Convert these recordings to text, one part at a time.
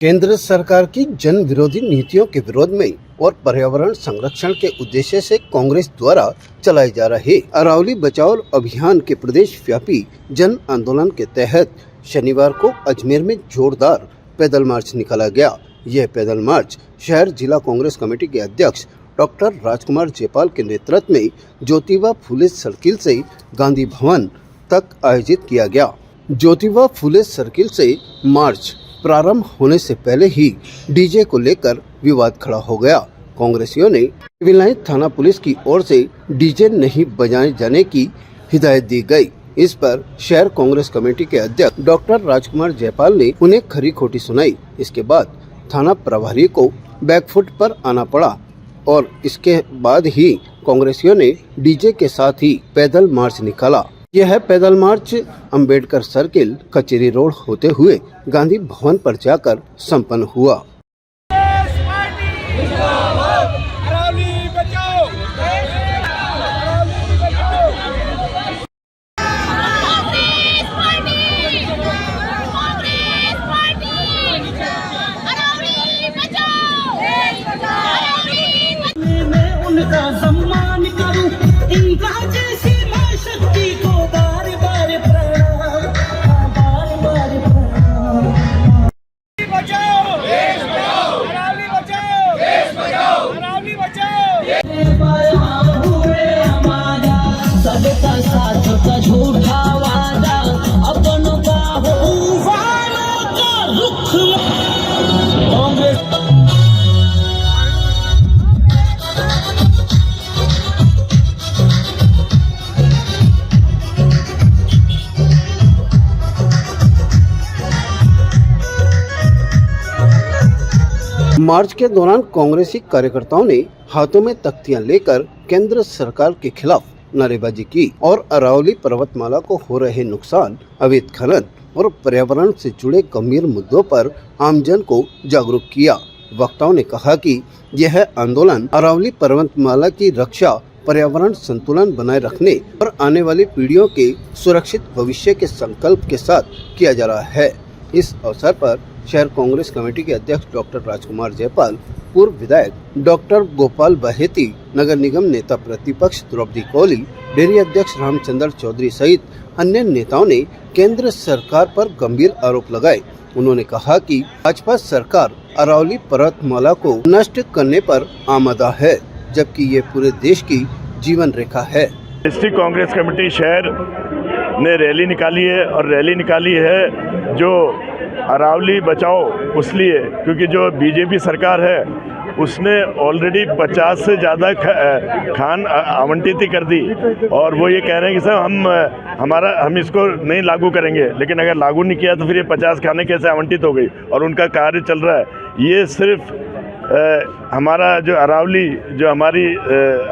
केंद्र सरकार की जन विरोधी नीतियों के विरोध में और पर्यावरण संरक्षण के उद्देश्य से कांग्रेस द्वारा चलाए जा रहे अरावली बचाओ अभियान के प्रदेश व्यापी जन आंदोलन के तहत शनिवार को अजमेर में जोरदार पैदल मार्च निकाला गया। यह पैदल मार्च शहर जिला कांग्रेस कमेटी के अध्यक्ष डॉक्टर राजकुमार जयपाल के नेतृत्व में ज्योतिबा फुले सर्किल से गांधी भवन तक आयोजित किया गया। ज्योतिबा फुले सर्किल से मार्च प्रारंभ होने से पहले ही डीजे को लेकर विवाद खड़ा हो गया। कांग्रेसियों ने सिविल लाइन थाना पुलिस की ओर से डीजे नहीं बजाए जाने की हिदायत दी गई। इस पर शहर कांग्रेस कमेटी के अध्यक्ष डॉक्टर राजकुमार जयपाल ने उन्हें खरी खोटी सुनाई। इसके बाद थाना प्रभारी को बैकफुट पर आना पड़ा और इसके बाद ही कांग्रेसियों ने डीजे के साथ ही पैदल मार्च निकाला। यह पैदल मार्च अंबेडकर सर्किल, कचेरी रोड होते हुए गांधी भवन पर जाकर संपन्न हुआ। उनका सम्मान करूं, इनका जैसी मां शक्ति को बार बार प्रणाम, बार बार प्रणाम। बचाओ देश बचाओ, अरावली बचाओ देश बचाओ, अरावली बचाओ। हुए हमारा सबका साथ का झूठा वादा, अपनों का तूफानों का रुख कांग्रेस। मार्च के दौरान कांग्रेसी कार्यकर्ताओं ने हाथों में तख्तियां लेकर केंद्र सरकार के खिलाफ नारेबाजी की और अरावली पर्वतमाला को हो रहे नुकसान, अवैध खनन और पर्यावरण से जुड़े गंभीर मुद्दों पर आमजन को जागरूक किया। वक्ताओं ने कहा कि यह आंदोलन अरावली पर्वतमाला की रक्षा, पर्यावरण संतुलन बनाए रखने और आने वाली पीढ़ियों के सुरक्षित भविष्य के संकल्प के साथ किया जा रहा है। इस अवसर पर शहर कांग्रेस कमेटी के अध्यक्ष डॉक्टर राजकुमार जयपाल, पूर्व विधायक डॉक्टर गोपाल बहेती, नगर निगम नेता प्रतिपक्ष द्रौपदी कोहली, डेयरी अध्यक्ष रामचंद्र चौधरी सहित अन्य नेताओं ने केंद्र सरकार पर गंभीर आरोप लगाए। उन्होंने कहा कि भाजपा सरकार अरावली पर्वतमाला को नष्ट करने पर आमादा है, जबकि ये पूरे देश की जीवन रेखा है। डिस्ट्रिक्ट कांग्रेस कमेटी शहर ने रैली निकाली है और रैली निकाली है जो अरावली बचाओ उसलिए क्योंकि जो बीजेपी सरकार है उसने ऑलरेडी 50 से ज़्यादा खान आवंटित कर दी और वो ये कह रहे हैं कि सर हम इसको नहीं लागू करेंगे, लेकिन अगर लागू नहीं किया तो फिर ये 50 खाने कैसे आवंटित हो गई और उनका कार्य चल रहा है। ये सिर्फ हमारा जो अरावली, जो हमारी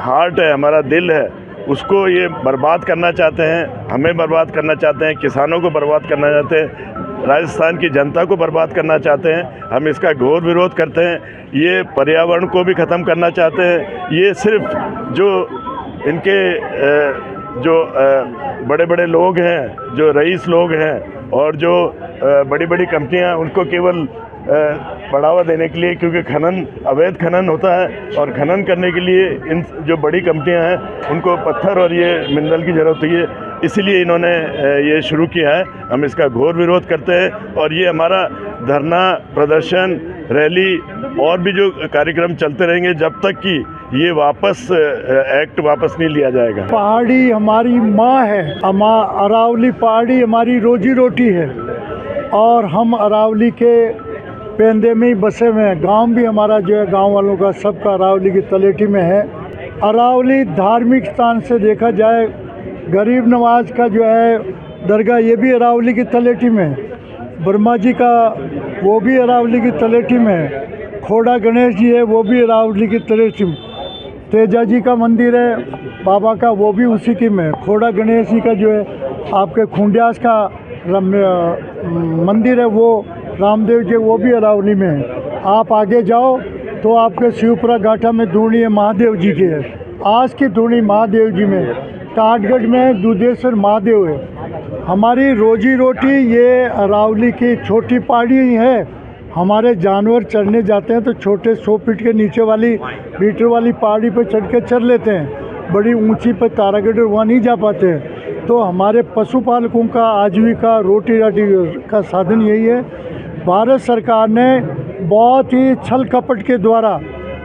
हार्ट है, हमारा दिल है, उसको ये बर्बाद करना चाहते हैं, हमें बर्बाद करना चाहते हैं, किसानों को बर्बाद करना चाहते हैं, राजस्थान की जनता को बर्बाद करना चाहते हैं। हम इसका घोर विरोध करते हैं। ये पर्यावरण को भी ख़त्म करना चाहते हैं। ये सिर्फ जो इनके जो बड़े बड़े लोग हैं, जो रईस लोग हैं और जो बड़ी बड़ी कंपनियां, उनको केवल बढ़ावा देने के लिए, क्योंकि खनन, अवैध खनन होता है और खनन करने के लिए इन जो बड़ी कंपनियां हैं उनको पत्थर और ये मिनरल की ज़रूरत होती है, इसीलिए इन्होंने ये शुरू किया है। हम इसका घोर विरोध करते हैं और ये हमारा धरना, प्रदर्शन, रैली और भी जो कार्यक्रम चलते रहेंगे जब तक कि ये एक्ट वापस नहीं लिया जाएगा। पहाड़ी हमारी माँ है, अरावली पहाड़ी हमारी रोजी रोटी है और हम अरावली के पेंदे में ही बसे हुए हैं। गांव भी हमारा जो है, गांव वालों का सबका अरावली की तलेटी में है। अरावली धार्मिक स्थान से देखा जाए, गरीब नवाज का जो है दरगाह, ये भी अरावली की तलेटी में है। ब्रह्मा जी का वो भी अरावली की तलेटी में है। खोड़ा गणेश जी है, वो भी अरावली की तलेटी में। तेजा जी का मंदिर है बाबा का, वो भी उसी की में है। खोड़ा गणेश जी का जो है आपके खुंडियास का मंदिर है, वो रामदेव जी, वो भी अरावली में है। आप आगे जाओ तो आपके शिवपुरा घाटा में धूणी महादेव जी की है। आज की धूणी महादेव जी में, टाटगढ़ में दूधेश्वर महादेव है। हमारी रोजी रोटी ये अरावली की छोटी पहाड़ी ही है। हमारे जानवर चरने जाते हैं तो छोटे 100 फीट के नीचे वाली मीटर वाली पहाड़ी पर चढ़ के चर लेते हैं, बड़ी ऊंची पर तारागढ़ वहाँ नहीं जा पाते हैं। तो हमारे पशुपालकों का आजीविका रोटी राटी का साधन यही है। भारत सरकार ने बहुत ही छल कपट के द्वारा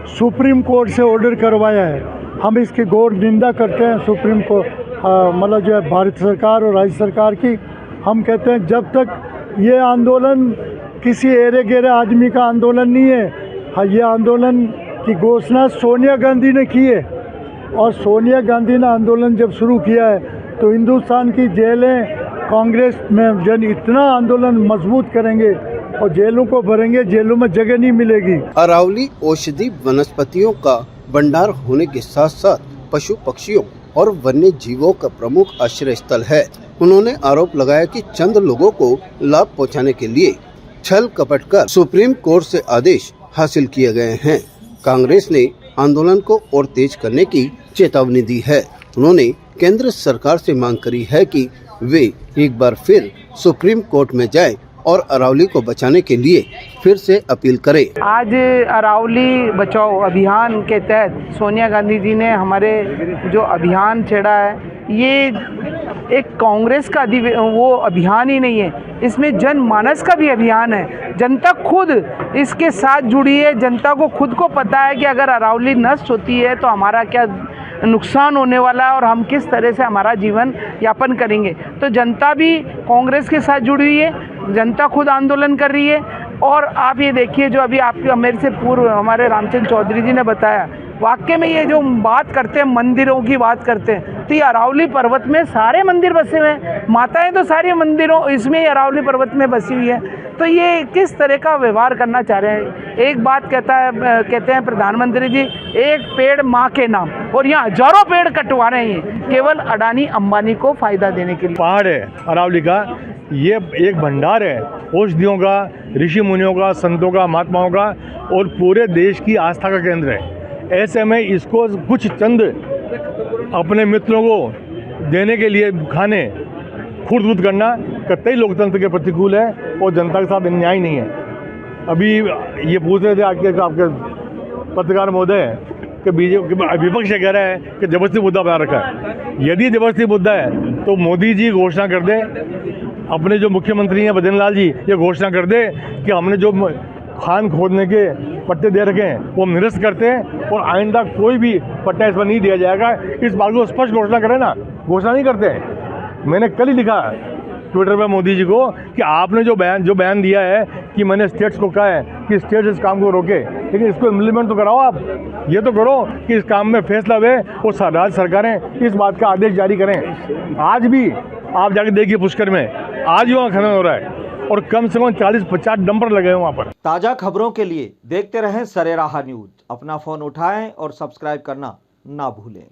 सुप्रीम कोर्ट से ऑर्डर करवाया है। हम इसकी घोर निंदा करते हैं सुप्रीम कोर्ट मतलब जो है भारत सरकार और राज्य सरकार की। हम कहते हैं जब तक ये आंदोलन किसी एरे गेरे आदमी का आंदोलन नहीं है, हाँ ये आंदोलन की घोषणा सोनिया गांधी ने की है और सोनिया गांधी ने आंदोलन जब शुरू किया है तो हिंदुस्तान की जेलें कांग्रेस में जन इतना आंदोलन मजबूत करेंगे और जेलों को भरेंगे, जेलों में जगह नहीं मिलेगी। अरावली औषधि वनस्पतियों का भंडार होने के साथ साथ पशु पक्षियों और वन्य जीवों का प्रमुख आश्रय स्थल है। उन्होंने आरोप लगाया कि चंद लोगों को लाभ पहुंचाने के लिए छल कपट कर सुप्रीम कोर्ट से आदेश हासिल किए गए हैं। कांग्रेस ने आंदोलन को और तेज करने की चेतावनी दी है। उन्होंने केंद्र सरकार से मांग करी है कि वे एक बार फिर सुप्रीम कोर्ट में जाएं और अरावली को बचाने के लिए फिर से अपील करें। आज अरावली बचाओ अभियान के तहत सोनिया गांधी जी ने हमारे जो अभियान छेड़ा है, ये एक कांग्रेस का वो अभियान ही नहीं है, इसमें जनमानस का भी अभियान है। जनता खुद इसके साथ जुड़ी है। जनता को खुद को पता है कि अगर अरावली नष्ट होती है तो हमारा क्या नुकसान होने वाला है और हम किस तरह से हमारा जीवन यापन करेंगे। तो जनता भी कांग्रेस के साथ जुड़ी हुई है, जनता खुद आंदोलन कर रही है। और आप ये देखिए जो अभी आपके मेरे से पूर्व हमारे रामचंद्र चौधरी जी ने बताया, वाकई में ये जो बात करते हैं मंदिरों की बात करते हैं, तो ये अरावली पर्वत में सारे मंदिर बसे हुए हैं। माताएं तो सारे मंदिरों इसमें अरावली पर्वत में बसी हुई है। तो ये किस तरह का व्यवहार करना चाह रहे हैं। एक बात कहते हैं प्रधानमंत्री जी, एक पेड़ माँ के नाम, और यहाँ हजारों पेड़ कटवा रहे हैं केवल अडानी अंबानी को फायदा देने के लिए। पहाड़ है अरावली का, ये एक भंडार है औषधियों का, ऋषि मुनियों का, संतों का, महात्माओं का और पूरे देश की आस्था का केंद्र है। ऐसे में इसको कुछ चंद अपने मित्रों को देने के लिए खाने खुद करना कतई लोकतंत्र के प्रतिकूल है और जनता के साथ न्याय नहीं है। अभी ये पूछ रहे थे आपके पत्रकार महोदय कि बीजेपी विपक्ष कह रहा है कि जबरदस्ती मुद्दा बना रखा है। यदि जबरदस्ती मुद्दा है तो मोदी जी घोषणा कर दे, अपने जो मुख्यमंत्री हैं भजन लाल जी ये घोषणा कर दे कि हमने जो खान खोदने के पट्टे दे रखे हैं वो हम निरस्त करते हैं और आइंदा कोई भी पट्टा इस पर नहीं दिया जाएगा। इस बात को स्पष्ट घोषणा करें ना, घोषणा नहीं करते। मैंने कल ही लिखा ट्विटर पर मोदी जी को कि आपने जो बयान दिया है कि मैंने स्टेट्स को कहा है कि स्टेट्स इस काम को रोके, लेकिन इसको इम्प्लीमेंट तो कराओ। आप ये तो करो कि इस काम में फैसला हुए और राज्य सरकारें इस बात का आदेश जारी करें। आज भी आप जाके देखिए पुष्कर में आज ही वहाँ खनन हो रहा है और कम से कम 40-50 डंपर लगे हैं वहाँ पर। ताज़ा खबरों के लिए देखते रहें सरेराह न्यूज़। अपना फ़ोन उठाएं और सब्सक्राइब करना ना भूलें।